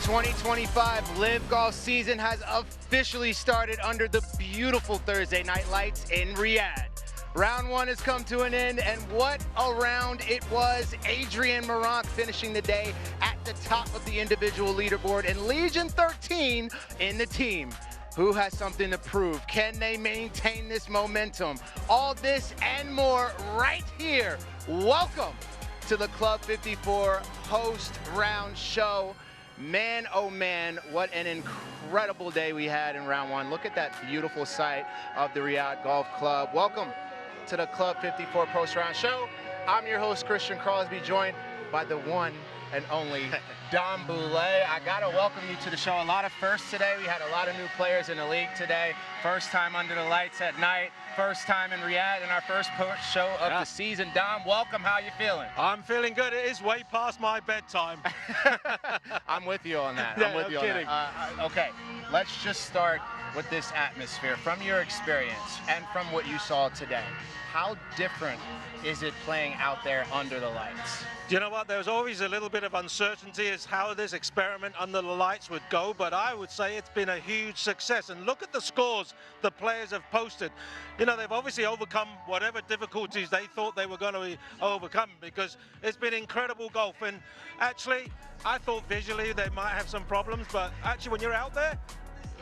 2025 LIV golf season has officially started under the beautiful Thursday night lights in Riyadh. Round one has come to an end, and what a round it was. Adrian Meronk finishing the day at the top of the individual leaderboard, and Legion 13 in the team. Who has something to prove? Can they maintain this momentum? All this and more right here. Welcome to the Club 54 Host Round Show. Man, oh man, what an incredible day we had in round one. Look at that beautiful sight of the Riyadh Golf Club. Welcome to the Club 54 Post Round Show. I'm your host, Christian Crosby, joined by the one and only Dom Boulay. I gotta welcome you to the show. A lot of firsts today. We had a lot of new players in the league today. First time under the lights at night. First time in Riyadh in our first show of the season. Dom, welcome. How you feeling? I'm feeling good. It is way past my bedtime. I'm with you on that. I'm with you on that. Okay, let's just start with this atmosphere. From your experience and from what you saw today, how different is it playing out there under the lights? You know what? There's always a little bit of uncertainty as how this experiment under the lights would go, but I would say it's been a huge success. And look at the scores the players have posted. You know, they've obviously overcome whatever difficulties they thought they were going to overcome, because it's been incredible golf. And actually, I thought visually they might have some problems, but actually when you're out there,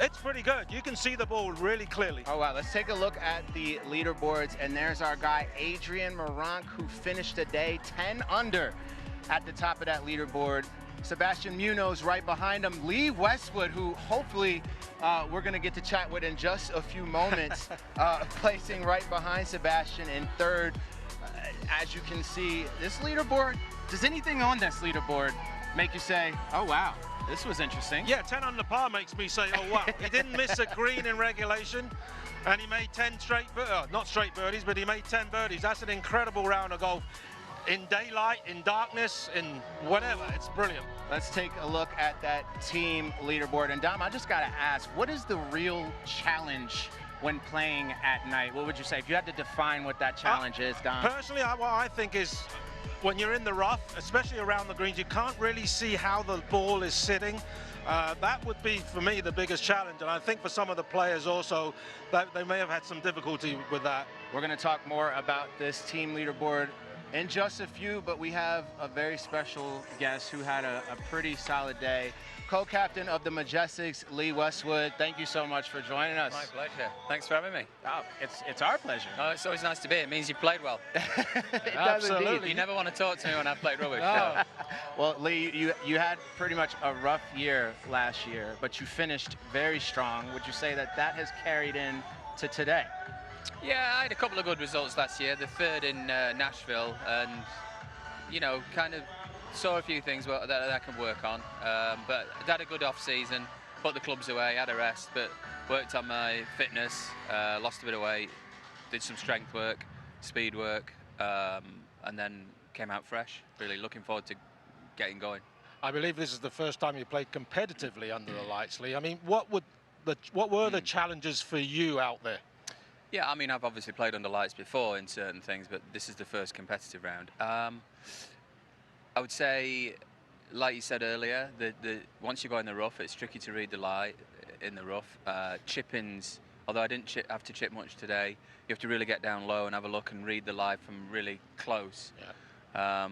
it's pretty good. You can see the ball really clearly. Oh, wow. Let's take a look at the leaderboards. And there's our guy, Adrian Meronk, who finished the day 10 under at the top of that leaderboard. Sebastian Munoz right behind him. Lee Westwood, who hopefully we're going to get to chat with in just a few moments, placing right behind Sebastian in third. As you can see, this leaderboard, does anything on this leaderboard make you say, oh, wow, this was interesting? Yeah, 10 under par makes me say, oh, wow. He didn't miss a green in regulation, and he made 10 straight, not straight birdies, but he made 10 birdies. That's an incredible round of golf. In daylight, in darkness, in whatever, it's brilliant. Let's take a look at that team leaderboard. And Dom, I just got to ask, what is the real challenge when playing at night? What would you say? If you had to define what that challenge is, Dom. Personally, what I think is, when you're in the rough, especially around the greens, you can't really see how the ball is sitting. That would be, for me, the biggest challenge. And I think for some of the players also, that they may have had some difficulty with that. We're going to talk more about this team leaderboard in just a few, but we have a very special guest who had a pretty solid day. Co-captain of the Majestics, Lee Westwood. Thank you so much for joining us. My pleasure. Thanks for having me. Oh, it's our pleasure. Oh, it's always nice to be here. It means you played well. It Absolutely. does indeed. You never want to talk to me when I've played rubbish. No. Well, Lee, you had pretty much a rough year last year, but you finished very strong. Would you say that that has carried in to today? Yeah, I had a couple of good results last year. The third in Nashville, and, you know, kind of saw a few things that I can work on, but I had a good off-season, put the clubs away, had a rest, but worked on my fitness, lost a bit of weight, did some strength work, speed work, and then came out fresh. Really looking forward to getting going. I believe this is the first time you played competitively under the lights, Lee. I mean, what were the challenges for you out there? Yeah, I mean, I've obviously played under lights before in certain things, but this is the first competitive round. I would say, like you said earlier, once you go in the rough, it's tricky to read the lie in the rough. Chip-ins, although I didn't have to chip much today, you have to really get down low and have a look and read the lie from really close. Yeah.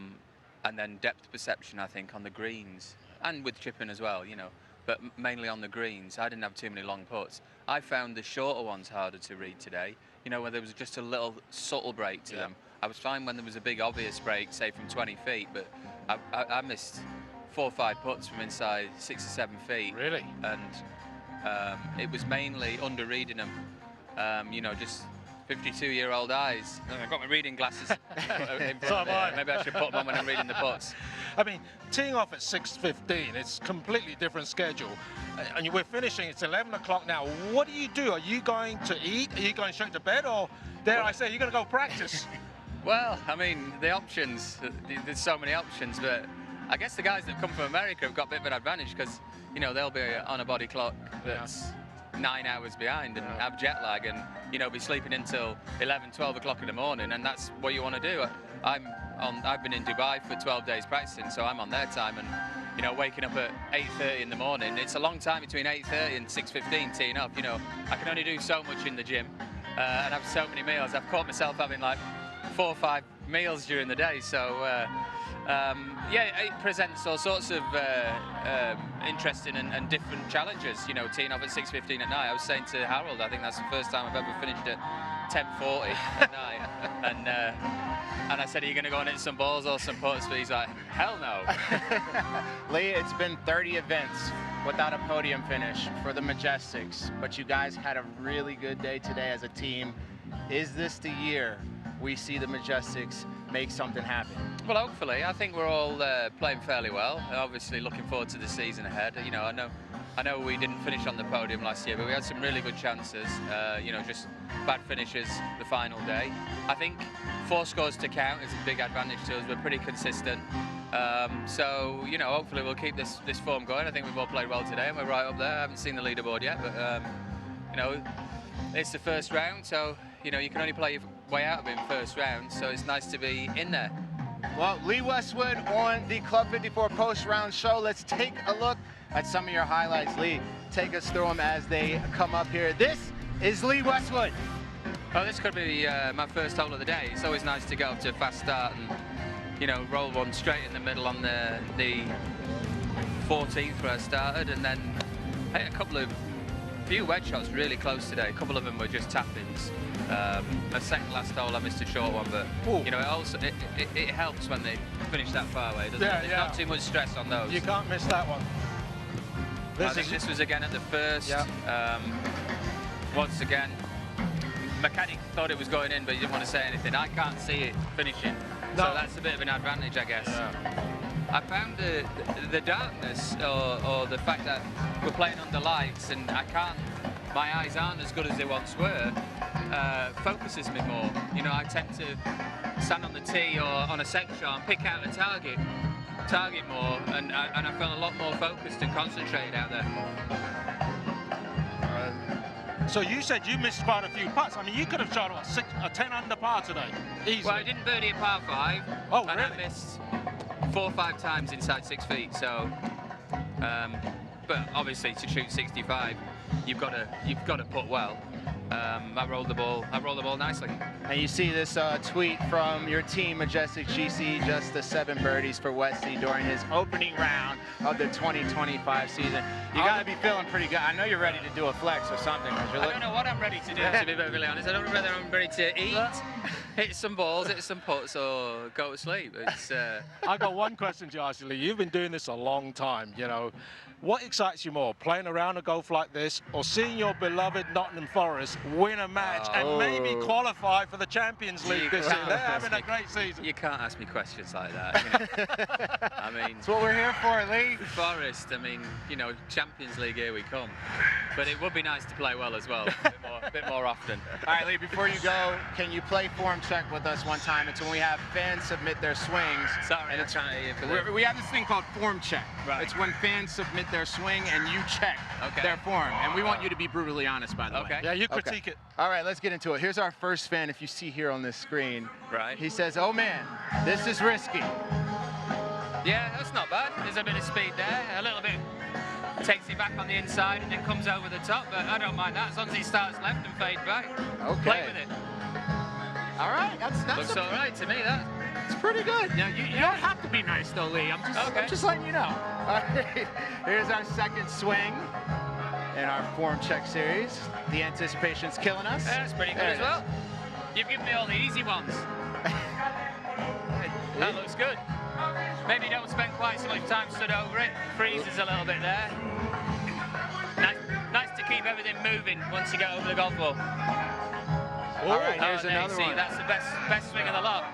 And then depth perception, I think, on the greens, and with chipping as well, you know, but mainly on the greens. I didn't have too many long putts. I found the shorter ones harder to read today, you know, where there was just a little subtle break to them. I was fine when there was a big obvious break, say from 20 feet, but I missed 4 or 5 putts from inside 6 or 7 feet. Really? And it was mainly under reading them, you know, just 52-year-old eyes. I've got my reading glasses in front there. Maybe I should put them on when I'm reading the putts. I mean, teeing off at 6:15, it's a completely different schedule. And we're finishing, it's 11 o'clock now. What do? Are you going to eat? Are you going straight to bed? Or, dare I say, you're going to go practice? Well, I mean, the options, there's so many options, but I guess the guys that come from America have got a bit of an advantage because, you know, they'll be on a body clock that's 9 hours behind and have jet lag and, you know, be sleeping until 11, 12 o'clock in the morning, and that's what you want to do. I've been in Dubai for 12 days practicing, so I'm on their time, and you know, waking up at 8:30 in the morning. It's a long time between 8:30 and 6:15 teeing up. You know, I can only do so much in the gym and have so many meals. I've caught myself having like 4 or 5 meals during the day. So yeah, it presents all sorts of interesting and different challenges. You know, teeing off at 6:15 at night. I was saying to Harold, I think that's the first time I've ever finished at 10:40 at night, and I said, are you going to go and hit some balls or some putts? But he's like, hell no. Lee, it's been 30 events without a podium finish for the Majestics, but you guys had a really good day today as a team. Is this the year we see the Majestics make something happen? Well, hopefully. I think we're all playing fairly well. Obviously, looking forward to the season ahead. You know, I know we didn't finish on the podium last year, but we had some really good chances. You know, just bad finishes the final day. I think 4 scores to count is a big advantage to us. We're pretty consistent. So, you know, hopefully we'll keep this form going. I think we've all played well today, and we're right up there. I haven't seen the leaderboard yet, but, you know, it's the first round, so, you know, you can only play your way out of it in first round, so it's nice to be in there. Well, Lee Westwood on the Club 54 post-round show. Let's take a look at some of your highlights. Lee, take us through them as they come up here. This is Lee Westwood. Oh, this could be my first hole of the day. It's always nice to get up to a fast start and, you know, roll one straight in the middle on the 14th where I started, and then hit a few wedge shots really close today. A couple of them were just tap-ins. My second last hole I missed a short one, but you know, it helps when they finish that far away, doesn't it? There's not too much stress on those. You can't miss that one. I think this was again at the first. Once again, mechanic thought it was going in, but he didn't want to say anything. I can't see it finishing, so that's a bit of an advantage, I guess. I found the darkness or the fact that we're playing under lights and my eyes aren't as good as they once were, focuses me more. You know, I tend to stand on the tee or on a sector and pick out a target more, and I felt a lot more focused and concentrated out there. So you said you missed quite a few putts. I mean, you could have shot a 10 under par today, easily. Well, I didn't birdie a par 5. Oh, and really? I missed 4 or 5 times inside 6 feet. So, but obviously to shoot 65, you've got to put well. I rolled the ball nicely. And you see this tweet from your team, Majestic GC, just the 7 birdies for Westy during his opening round of the 2025 season. You got to be feeling pretty good. I know you're ready to do a flex or something. I don't know what I'm ready to do, to be perfectly honest. I don't know whether I'm ready to eat, hit some balls, hit some putts, or go to sleep. It's, I got one question to ask you, Lee. You've been doing this a long time, you know. What excites you more, playing around a golf like this, or seeing your beloved Nottingham Forest win a match and maybe qualify for the Champions League this year? They're having a great season. You can't ask me questions like that. You know? I mean, that's what we're here for, Lee. Forest, I mean, you know, Champions League, here we come. But it would be nice to play well as well, a bit more often. All right, Lee, before you go, can you play form check with us one time? It's when we have fans submit their swings. Sorry, and I'm trying to hear for we have this thing called form check. Right. It's when fans submit their swing and you check their form. And we want you to be brutally honest, by the way. Yeah, you critique it. All right, let's get into it. Here's our first fan, if you see here on this screen. Right. He says, oh man, this is risky. Yeah, that's not bad. There's a bit of speed there, a little bit. Takes it back on the inside and then comes over the top, but I don't mind that as long as he starts left and fades back. Okay. Play with it. All right, that's looks all right to me, that. It's pretty good. Now, you don't have to be nice, though, Lee. I'm just letting you know. All right, here's our second swing in our form check series. The anticipation's killing us. Yeah, that's pretty good as well. You've given me all the easy ones. That looks good. Maybe don't spend quite so much time stood over it. Freezes a little bit there. Nice to keep everything moving once you get over the golf ball. All right, here's another one. That's the best swing of the lot.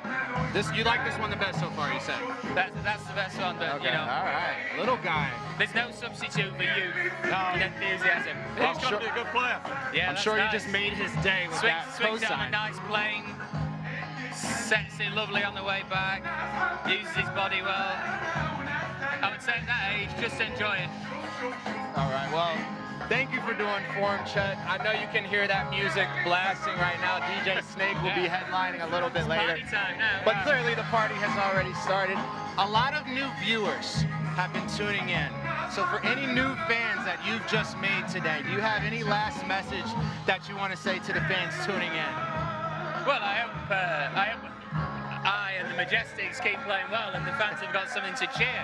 You like this one the best so far, you said? That's the best one, but, you know. All right, little guy. There's no substitute for youth and enthusiasm. He's going to be a good player. Yeah, I'm sure you just made his day with that swings cosign. on a nice plane, sets it lovely on the way back, uses his body well. I would say at that age, just enjoy it. All right, well, thank you for doing form check. I know you can hear that music blasting right now. DJ Snake will be headlining a little bit later. Party time now. But clearly the party has already started. A lot of new viewers have been tuning in. So for any new fans that you've just made today, do you have any last message that you want to say to the fans tuning in? Well, I hope I and the Majestics keep playing well, and the fans have got something to cheer.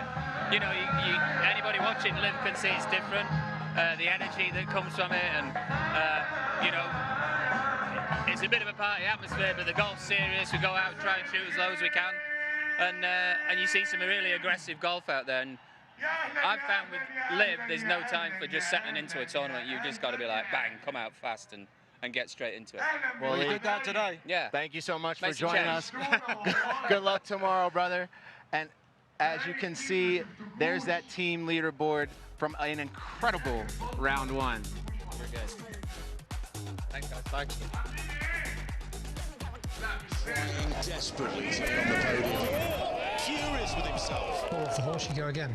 You know, anybody watching LIV can see it's different. The energy that comes from it, and you know, it's a bit of a party atmosphere, but the golf's serious. We go out and try and shoot as low as we can, and you see some really aggressive golf out there. And I've found with LIV, there's no time for just settling into a tournament. You've just got to be like, bang, come out fast and get straight into it. Well, we did that today. Yeah. Thank you so much for Nice joining us. Good luck tomorrow, brother. And as you can see, there's that team leaderboard from an incredible round one. Very good. Thanks, guys. Thanks. Trying desperately to get on the podium. Furious with himself. All off the horse, you go again.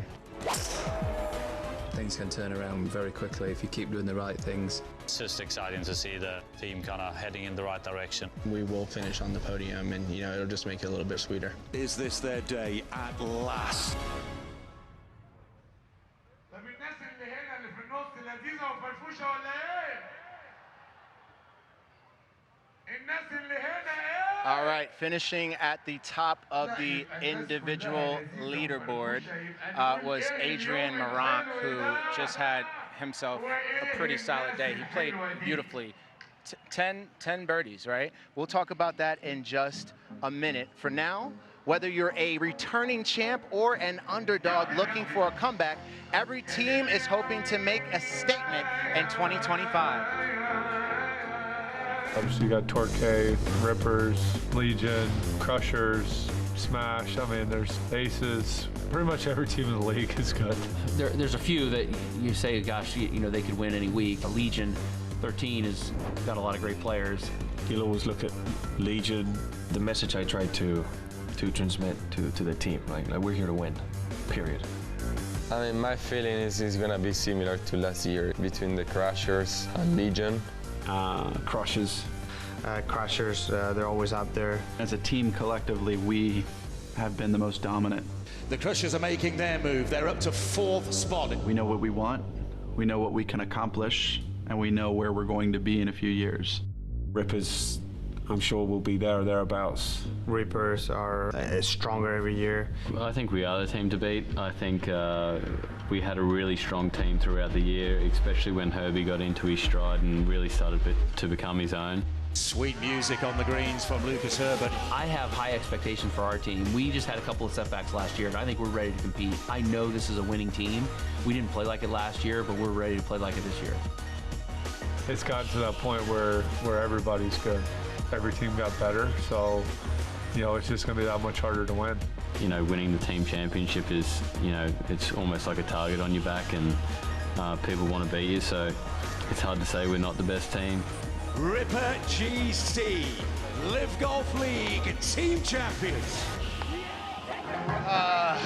Things can turn around very quickly if you keep doing the right things. It's just exciting to see the team kind of heading in the right direction. We will finish on the podium, and you know, it'll just make it a little bit sweeter. Is this their day at last? All right, finishing at the top of the individual leaderboard was Adrian Meronk, who just had himself a pretty solid day. He played beautifully. 10 birdies, right? We'll talk about that in just a minute. For now, whether you're a returning champ or an underdog looking for a comeback, every team is hoping to make a statement in 2025. Obviously, you got Torquay, Rippers, Legion, Crushers, Smash. I mean, there's Aces. Pretty much every team in the league is good. There's a few that you say, gosh, you know, they could win any week. A Legion 13 has got a lot of great players. You'll always look at Legion. The message I try to transmit to the team, like we're here to win, period. I mean, my feeling is it's gonna be similar to last year between the Crushers and Legion. Crushers, they're always out there. As a team, collectively, we have been the most dominant. The Crushers are making their move. They're up to 4th spot. We know what we want, we know what we can accomplish, and we know where we're going to be in a few years. Rippers, I'm sure, will be there or thereabouts. Reapers are stronger every year. Well, I think we are the team to beat. I think we had a really strong team throughout the year, especially when Herbie got into his stride and really started to become his own. Sweet music on the greens from Lucas Herbert. I have high expectations for our team. We just had a couple of setbacks last year, and I think we're ready to compete. I know this is a winning team. We didn't play like it last year, but we're ready to play like it this year. It's gotten to that point where everybody's good. Every team got better, so you know, it's just going to be that much harder to win. You know, winning the team championship is, you know, it's almost like a target on your back, and people want to beat you, so it's hard to say we're not the best team. Ripper GC, LIV Golf League team champions.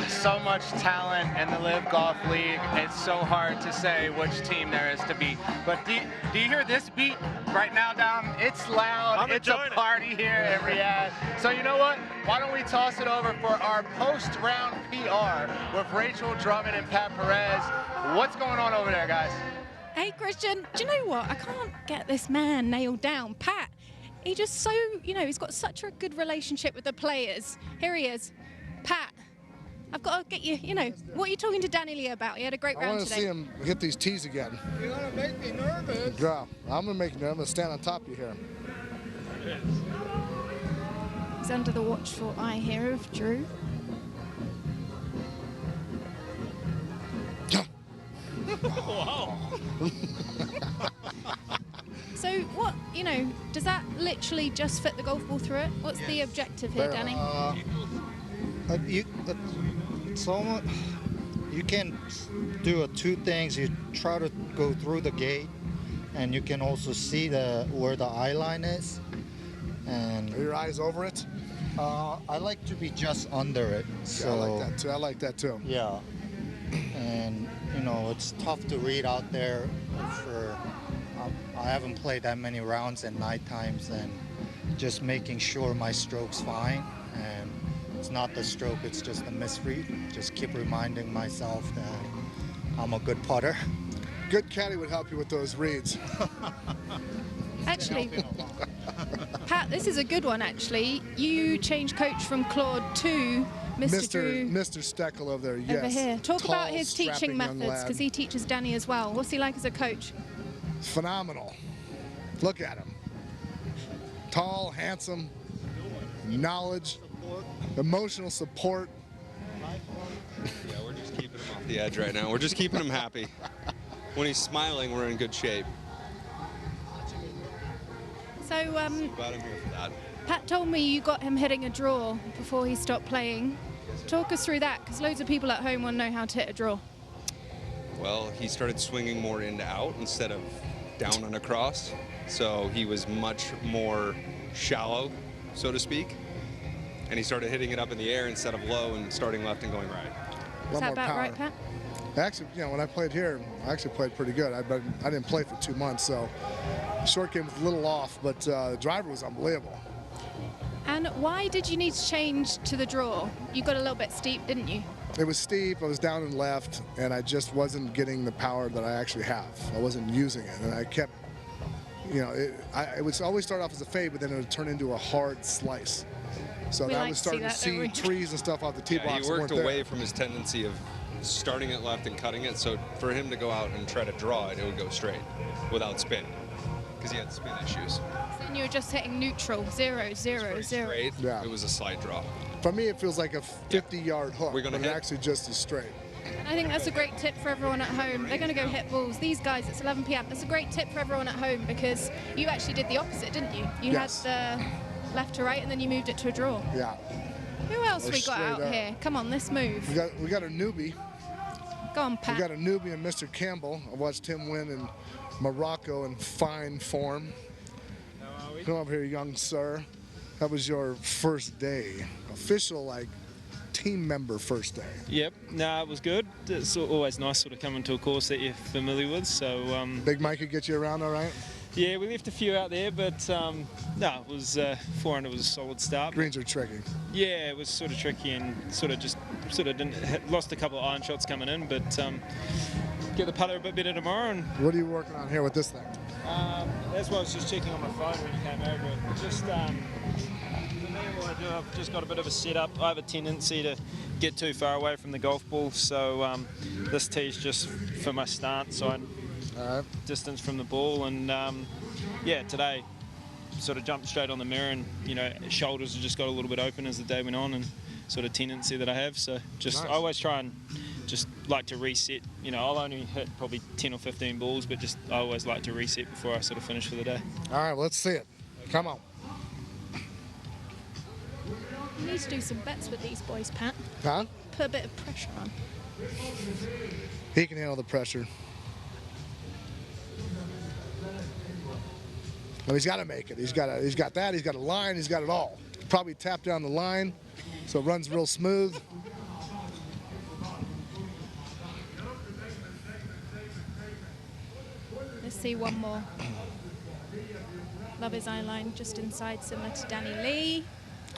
So much talent in the LIV Golf League. It's so hard to say which team there is to beat. But do you hear this beat right now, Dom? It's loud. It's a party here in Riyadh. So you know what? Why don't we toss it over for our post-round PR with Rachel Drummond and Pat Perez. What's going on over there, guys? Hey, Christian, do you know what? I can't get this man nailed down. Pat, he just so, you know, he's got such a good relationship with the players. Here he is. Pat, I've got to get you, you know, what are you talking to Danny Lee about? He had a great round today. I want to see him hit these tees again. You're going to make me nervous. Yeah, I'm going to make you nervous. I'm going to stand on top of you here. He's under the watchful eye here of Drew. Wow. So what, you know, does that literally just fit the golf ball through it? What's the objective here, Danny? You can do two things. You try to go through the gate, and you can also see where the eye line is. And are your eyes over it? I like to be just under it. So, yeah, I like that too. I like that too. Yeah. And you know, it's tough to read out there. I haven't played that many rounds at night times, and just making sure my stroke's fine. And It's not the stroke, it's just the misread. Just keep reminding myself that I'm a good putter. Good caddy would help you with those reads. Actually, Pat, this is a good one, actually. You changed coach from Claude to Mr. Steckel over there, yes. Over here. Talk Tall, about his teaching strapping young methods, lad. because he teaches Danny as well. What's he like as a coach? Phenomenal. Look at him. Tall, handsome, knowledge, emotional support. Yeah, we're just keeping him off the edge right now. We're just keeping him happy. When he's smiling, we're in good shape. So, Glad I'm here for that. Pat told me you got him hitting a draw before he stopped playing. Talk us through that, because loads of people at home want to know how to hit a draw. Well, he started swinging more in to out instead of down and across. So he was much more shallow, so to speak. And he started hitting it up in the air instead of low and starting left and going right. Is that about right, Pat? Actually, you know, when I played here, I actually played pretty good. I didn't play for 2 months, so short game was a little off, but the driver was unbelievable. And why did you need to change to the draw? You got a little bit steep, didn't you? It was steep, I was down and left, and I just wasn't getting the power that I actually have. I wasn't using it, and I kept, you know, it would always start off as a fade, but then it would turn into a hard slice. So that was starting to see trees and stuff off the tee box. He worked away from his tendency of starting it left and cutting it, so for him to go out and try to draw it, it would go straight without spin, because he had spin issues. So then you were just hitting neutral, 0, 0, 0. Straight, yeah. It was a slight draw. For me, it feels like a 50-yard hook, We're gonna but it actually just is straight. I think that's a great tip for everyone at home. They're going to go hit balls. These guys, it's 11 p.m. That's a great tip for everyone at home, because you actually did the opposite, didn't you? You had the left to right, and then you moved it to a draw. Yeah. Who else we got out here? Come on, let's move. We got a newbie. Go on, Pat. We got a newbie in Mr. Campbell. I watched him win in Morocco in fine form. Come over here, young sir. That was your first day. Official, like, team member first day. Yep, no, it was good. It's always nice sort of coming to a course that you're familiar with. So Big Mike could get you around all right? Yeah, we left a few out there, but no, it was 400 was a solid start. Greens are tricky. Yeah, it was sort of tricky and lost a couple of iron shots coming in, but get the putter a bit better tomorrow. And what are you working on here with this thing? That's what I was just checking on my phone when you came over. Just for me, what I do, I've just got a bit of a setup. I have a tendency to get too far away from the golf ball, so this tee's just for my stance, so I distance from the ball. And yeah, today sort of jumped straight on the mirror, and you know, shoulders have just got a little bit open as the day went on, and sort of tendency that I have. So just I always try and just like to reset. You know, I'll only hit probably 10 or 15 balls, but just I always like to reset before I sort of finish for the day. All right, let's see it. Come on. You need to do some bets with these boys, Pat. Huh? Put a bit of pressure on. He can handle the pressure. Well, he's got to make it. He's got that. He's got a line. He's got it all. Probably tap down the line, so it runs real smooth. Let's see one more. Love his eye line just inside, similar to Danny Lee.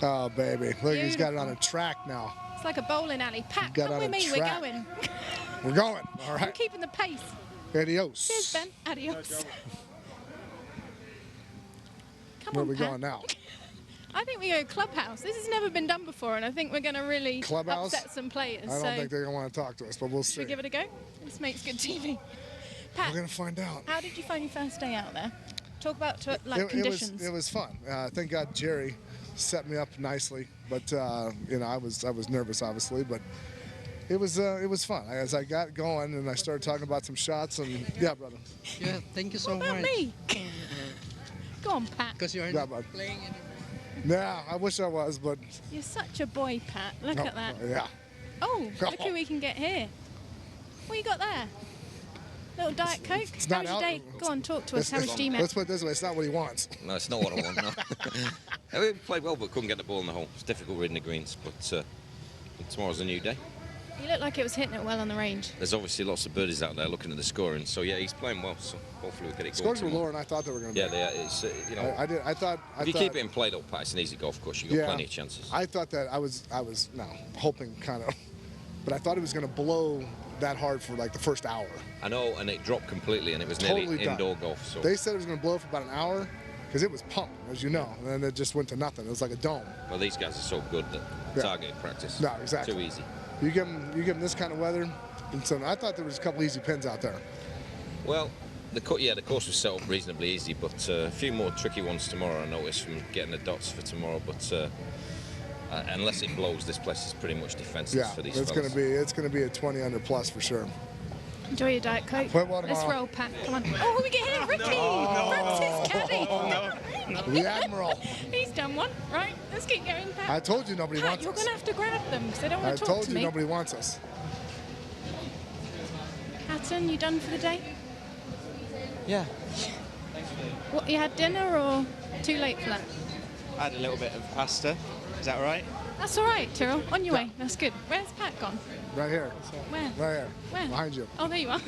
Oh, baby. Look, he's got it on a track now. It's like a bowling alley. Pat, come with me. We're going. We're going. All right. We're keeping the pace. Adios. Cheers, Ben. Adios. Come Where on, are we Pat. going now? I think we go clubhouse. This has never been done before, and I think we're going to really upset some players. I don't think they're going to want to talk to us, but we'll see. Should we give it a go? This makes good TV. Pat, we're going to find out. How did you find your first day out there? Talk about conditions. It was fun. Thank God Jerry set me up nicely, but you know, I was nervous, obviously, but it was fun. As I got going and I started talking about some shots, and yeah, brother. Yeah, thank you so much. What about me? Go on, Pat. Because you're not playing anymore. Yeah, I wish I was, but you're such a boy, Pat. Look at that. Yeah. Oh, look who we can get here. What you got there? Little Diet Coke? How was your day? Go on, talk to us. How was GMAT? Let's put it this way, it's not what he wants. No, it's not what I want, no. We played well, but couldn't get the ball in the hole. It's difficult reading the greens, but tomorrow's a new day. He looked like it was hitting it well on the range. There's obviously lots of birdies out there looking at the scoring, so yeah, he's playing well. So hopefully we'll get it going. Scores were lower than I thought they were going to be. Yeah, they are. It's you know. I thought. If you keep it in play, though, Pat, it's an easy golf course. You got plenty of chances. I thought that I was hoping kind of, but I thought it was going to blow that hard for like the first hour. I know, and it dropped completely, and it was Totally nearly done. indoor golf. So They said it was going to blow for about an hour because it was pumping, as you know, and then it just went to nothing. It was like a dome. well, these guys are so good that target practice. No, exactly. Too easy. You give them this kind of weather, and so I thought there was a couple easy pins out there. Well, the course was set up reasonably easy, but a few more tricky ones tomorrow. I noticed from getting the dots for tomorrow, but. Unless it blows, this place is pretty much defenseless for these fellas. It's going to be a 20 under plus for sure. Enjoy your Diet Coke. Play well Let's tomorrow. roll, Pat. Come on. Oh, we get hit. Ricky! Francis Caddy. The Admiral. He's done one. Right, let's keep going, Pat. I told you nobody Pat, wants you're us. going to have to grab them because they don't I want to talk told to you me. nobody wants us. Hatton, you done for the day? Yeah. What, you had dinner or too late for that? I had a little bit of pasta. Is that all right? That's all right, Tyrrell. On your way. That's good. Where's Pat gone? Right here. Where? Right here. Where? Behind you. Oh, there you are.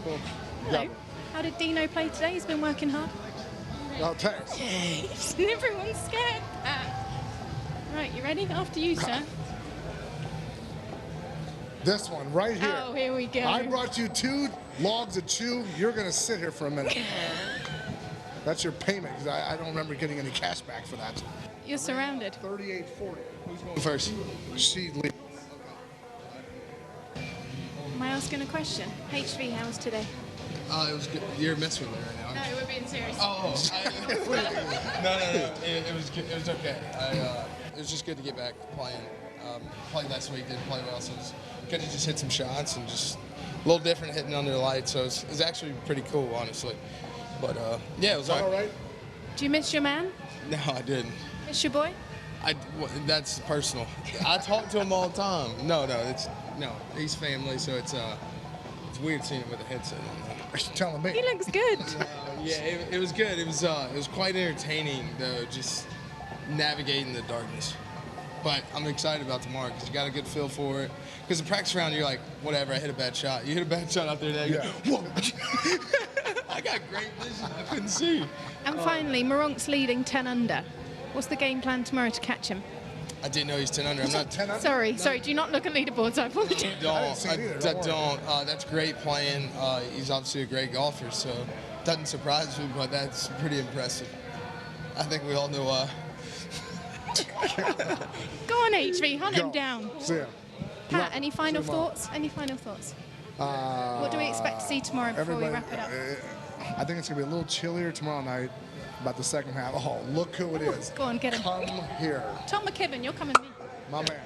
Cool. Hello. How did Dino play today? He's been working hard. Well, thanks. Everyone's scared, Pat. Right, you ready? After you, sir. This one right here. Oh, here we go. I brought you 2 logs of chew. You're going to sit here for a minute. That's your payment because I don't remember getting any cash back for that. You're surrounded. 38-40. Who's going first? She leads. Am I asking a question? HV, how was today? It was good. You're messing with me right now. No, we're being serious. No. It was good. It was okay. It was just good to get back playing. Played last week, didn't play well, so it was good to just hit some shots and just a little different hitting under the lights. So it was actually pretty cool, honestly. But yeah, it was all right. Do you miss your man? No, I didn't. Miss your boy? That's personal. I talk to him all the time. No, he's family, so it's weird seeing him with a headset on. You're telling me. He looks good. Yeah, it was good. It was quite entertaining though, just navigating the darkness. But I'm excited about tomorrow because you got a good feel for it. Because the practice round, you're like, whatever, I hit a bad shot. You hit a bad shot out there, you go, whoa. I got great vision. I couldn't see. And finally, Moronk's leading 10 under. What's the game plan tomorrow to catch him? I didn't know he's 10 under. I'm not 10 under. Sorry. Do you not look at leaderboards? I apologize. I don't. That's great playing. He's obviously a great golfer, so it doesn't surprise me, but that's pretty impressive. I think we all know why. Go on, HV, hunt him down. See ya. Pat, any final thoughts? Any final thoughts? What do we expect to see tomorrow before we wrap it up? I think it's going to be a little chillier tomorrow night, about the second half. Oh, look who it is. Go on, get him. Come here. Tom McKibben, you're coming me. My man.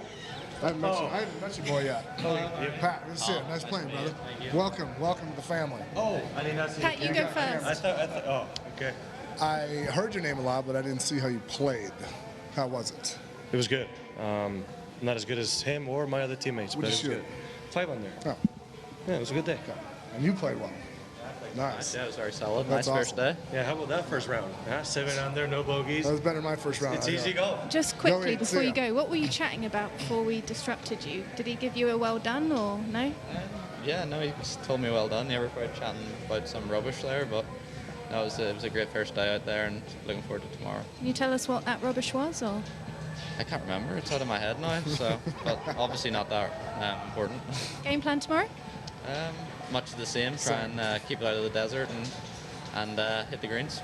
I haven't met your boy yet. Pat, good to see you. Nice playing, brother. Welcome to the family. Oh, I did not see Pat, you go first. I thought, oh, okay. I heard your name a lot, but I didn't see how you played. How was it? It was good. Not as good as him or my other teammates, What'd but you it was shoot? good. 5 under. Oh. Yeah, it was a good day. And you played well. Nice. Yeah, it was very solid. That's Nice first day. Yeah, how about that first round? 7 under, no bogeys. That was better than my first round. It's easy go. Just quickly before you go, what were you chatting about before we disrupted you? Did he give you a well done or no? Yeah, no, he just told me well done. Never quite chatting about some rubbish there, but no, it was a great first day out there and looking forward to tomorrow. Can you tell us what that rubbish was, or? I can't remember. It's out of my head now, so but obviously not that important. Game plan tomorrow? Much the same. Try and keep it out of the desert and hit the greens.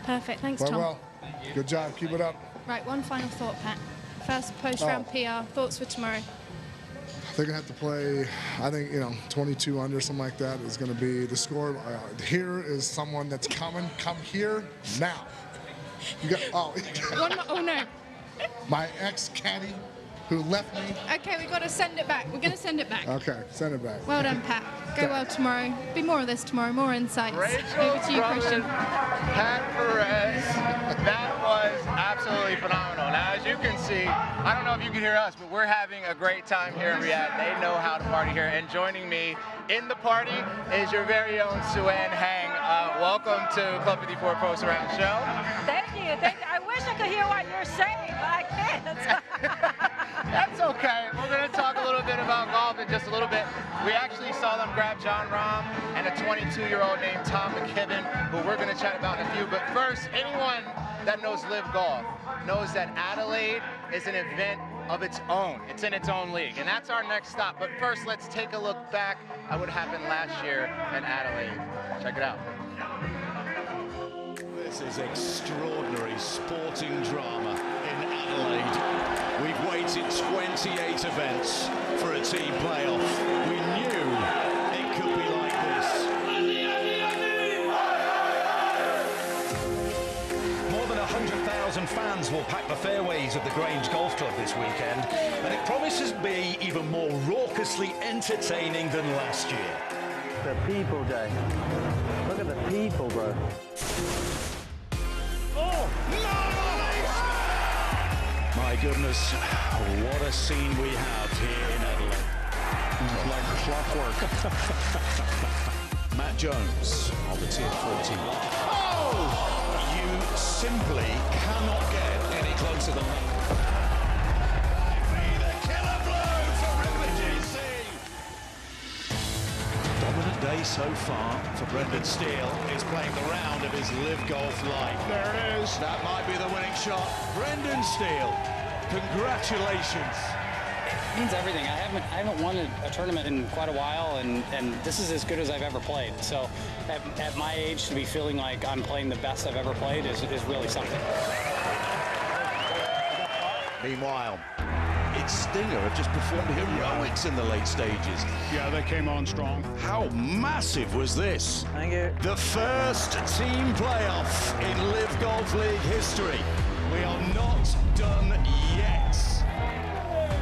Perfect. Thanks, Play Tom. well. Good job. Keep it up. Right, one final thought, Pat. First post-round PR. Thoughts for tomorrow? They're going to have to play, I think, 22 under, something like that is going to be the score. Here is someone that's coming. Come here now. You got, Oh, no. My ex-caddy who left me. Okay, we've got to send it back. We're going to send it back. Okay, send it back. Well done, Pat. Go well tomorrow. Be more of this tomorrow, more insights. Over to you, Christian. Pat Perez, that was absolutely phenomenal. Now, as you can see, I don't know if you can hear us, but we're having a great time here in Riyadh. They know how to party here. And joining me in the party is your very own Suan Hang. Welcome to Club 54 Post Around Show. Thank you. I wish I could hear what you're saying, but I can't. That's okay. We're going to talk a little bit about golf in just a little bit. We actually saw them grab John Rahm and a 22-year-old named Tom McKibben, who we're going to chat about in a few. But first, anyone that knows LIV Golf knows that Adelaide is an event of its own. It's in its own league, and that's our next stop. But first, let's take a look back at what happened last year in Adelaide. Check it out. This is extraordinary sporting drama in Adelaide. We've waited 28 events for a team playoff. We knew it could be like this. More than 100,000 fans will pack the fairways of the Grange Golf Club this weekend, and it promises to be even more raucously entertaining than last year. The people, Jay. Look at the people, bro. Oh, no! My goodness, what a scene we have here in Adelaide. It's like clockwork. Matt Jones on the tier 14. Oh! You simply cannot get any closer than that. The killer blow for Ripper GC. Dominant day so far for Brendan Steele. He's playing the round of his LIV Golf life. There it is. That might be the winning shot. Brendan Steele, congratulations. It means everything. I haven't won a tournament in quite a while, and this is as good as I've ever played. So at my age, to be feeling like I'm playing the best I've ever played is really something. Meanwhile, its Stinger have just performed heroics in the late stages. Yeah, they came on strong. How massive was this? Thank you. The first team playoff in LIV Golf League history. We are not done yet.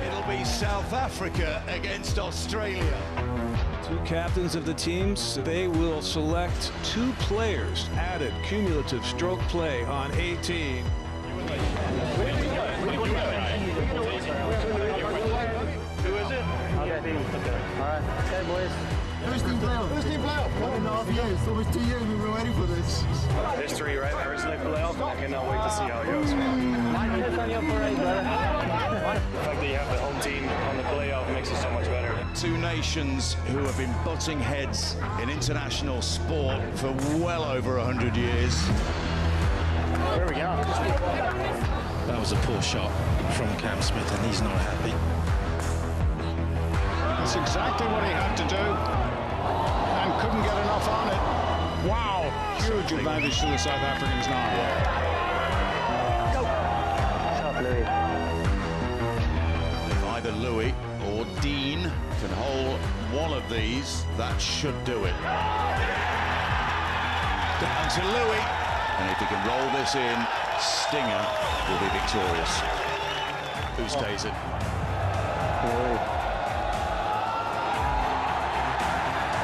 It'll be South Africa against Australia. Two captains of the teams, they will select 2 players. Added cumulative stroke play on 18. Who is it? Okay. All right. Okay, boys. First team playoff. 1.5 years. It's almost 2 years we've been waiting for this. History, right? First LIV playoff. I cannot wait to see how it goes. Piss on your parade, brother. The fact that you have the home team on the playoff makes it so much better. Two nations who have been butting heads in international sport for well over 100 years. There we go. That was a poor shot from Cam Smith, and he's not happy. That's exactly what he had to do, and couldn't get enough on it. Wow, huge advantage to the South Africans now. Go. Shot, Louis. If either Louis or Dean can hold one of these, that should do it. Down to Louis, and if he can roll this in, Stinger will be victorious. Who stays it? Louis.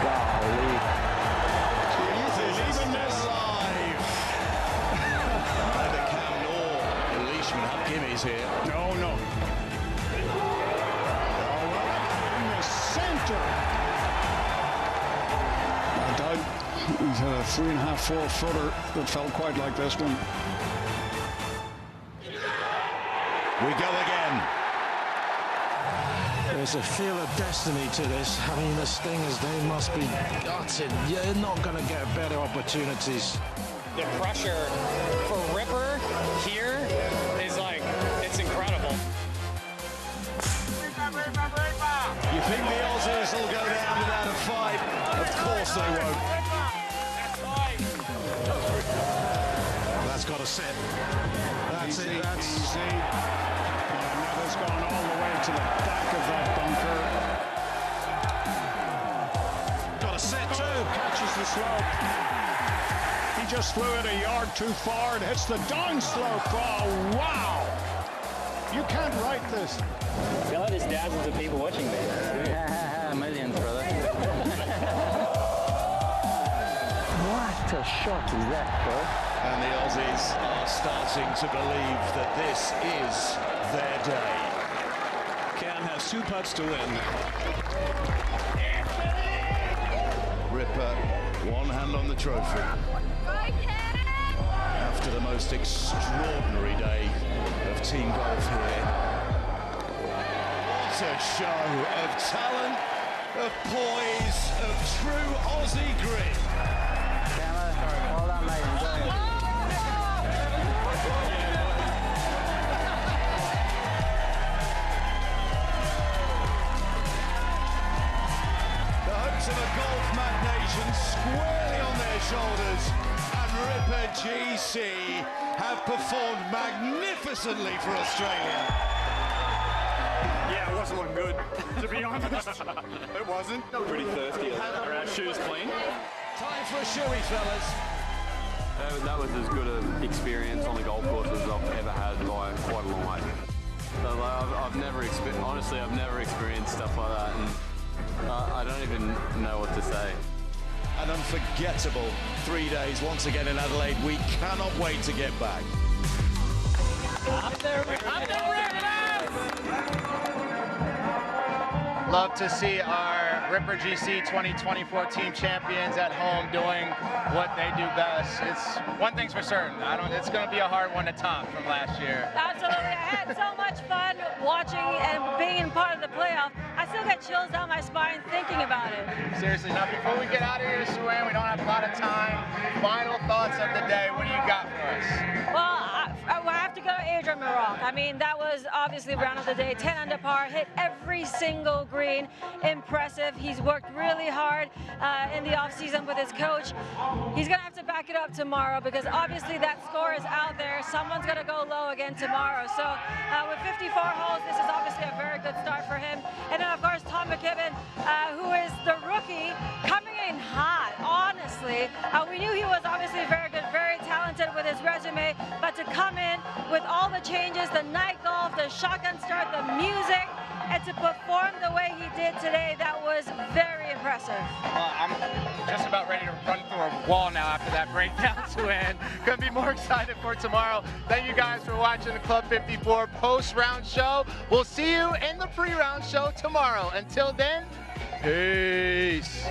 Golly. Alive. Neither Cam nor Leishman have gimmies here. No, no. In the center. I doubt he's had a 3.5, 4 footer that felt quite like this one. We go again. There's a feel of destiny to this. I mean, the Stingers, they must be gutted. You're not going to get better opportunities. The pressure for Ripper here is like, it's incredible. You think the Aussies will go down without a fight? Of course they won't. That's got to sit. That's easy, it. That's easy. It's gone all the way to the back of that bunker. Got to sit too. Catches the slope. He just flew it a yard too far. It hits the downslope. Oh, wow. You can't write this. I feel like there's thousands of people watching me. Millions, brother. What a shot is that, bro? And the Aussies are starting to believe that this is their day. Cam has 2 putts to win. Ripper, one hand on the trophy. After the most extraordinary day of team golf here. What a show of talent, of poise, of true Aussie grit. Well done, mate. Enjoy it. The hopes of a golf mad nation squarely on their shoulders, and Ripper GC have performed magnificently for Australia. Yeah, it wasn't looking good, to be honest. It wasn't. Pretty thirsty. Are our shoes clean? Time for a shoey, fellas. That was as good an experience on the golf course as I've ever had by quite a long way. So, like, I've never experienced stuff like that, and I don't even know what to say. An unforgettable 3 days once again in Adelaide. We cannot wait to get back. Up there, Love to see our Ripper GC 2024 team champions at home doing what they do best. It's one thing's for certain. It's going to be a hard one to top from last year. Absolutely. I had so much fun watching and being part of the playoff. I still get chills down my spine thinking about it. Seriously, now before we get out of here, Suan, we don't have a lot of time. Final thoughts of the day. What do you got for us? Well, I have to go to Adrian Maroc. I mean, that was obviously round of the day, 10 under par, hit every single green. Impressive. He's worked really hard in the offseason with his coach. He's going to have to back it up tomorrow because obviously that score is out there. Someone's going to go low again tomorrow. So with 54 holes, this is obviously a very good start for him. And then, of course, Tom McKibben, who is the rookie, coming in hot, honestly. We knew he was obviously very good, very talented with his resume, but to come in with all the changes, the night golf, the shotgun start, the music, and to perform the way he did today, that was very impressive. I'm just about ready to run through a wall now after that breakdown, Suan. Couldn't be more excited for tomorrow. Thank you guys for watching the Club 54 post-round show. We'll see you in the pre-round show tomorrow. Until then, peace.